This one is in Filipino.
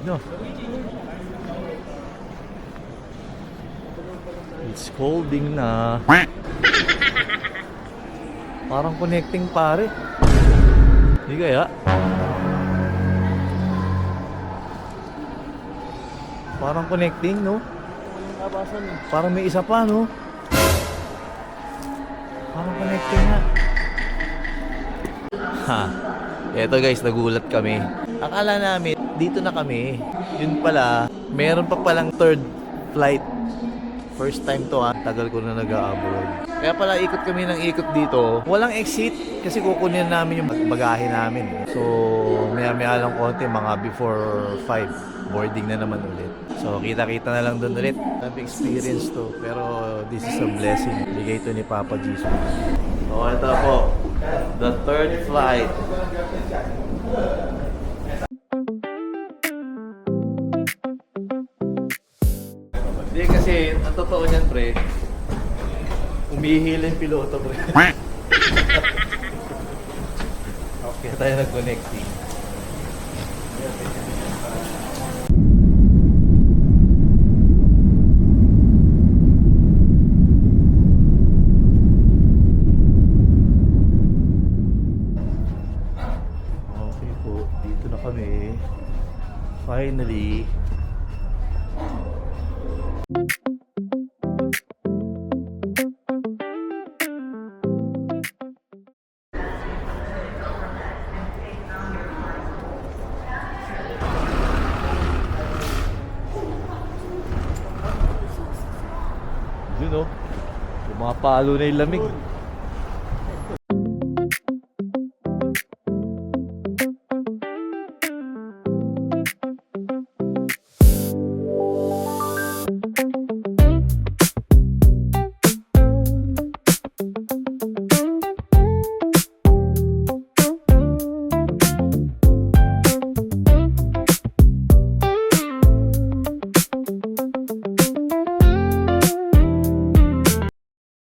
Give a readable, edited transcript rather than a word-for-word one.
no? It's holding na. Parang connecting pare. Hindi kaya? Parang connecting, no? Parang may isa pa, no? Parang connecting nga. Ha. Eto guys, nagulat kami. Akala namin, dito na kami. Yun pala, meron pa palang third flight. First time to ha. Tagal ko na nag-a-abroad. Kaya pala ikot kami ng ikot dito. Walang exit kasi kukunin namin yung bagahe namin. So, maya-maya lang konti, mga before 5. Boarding na naman ulit. So, kita-kita na lang doon ulit. Sabi experience to. Pero this is a blessing. Bigay to ni Papa Jesus. So, ito po. The third flight. Hindi kasi, ang totoo niyan pre, umihil yung piloto pre. Okay, tayo nag-connecting. Okay po, dito na kami. Finally. Yun o, pumapalo na yung lamig.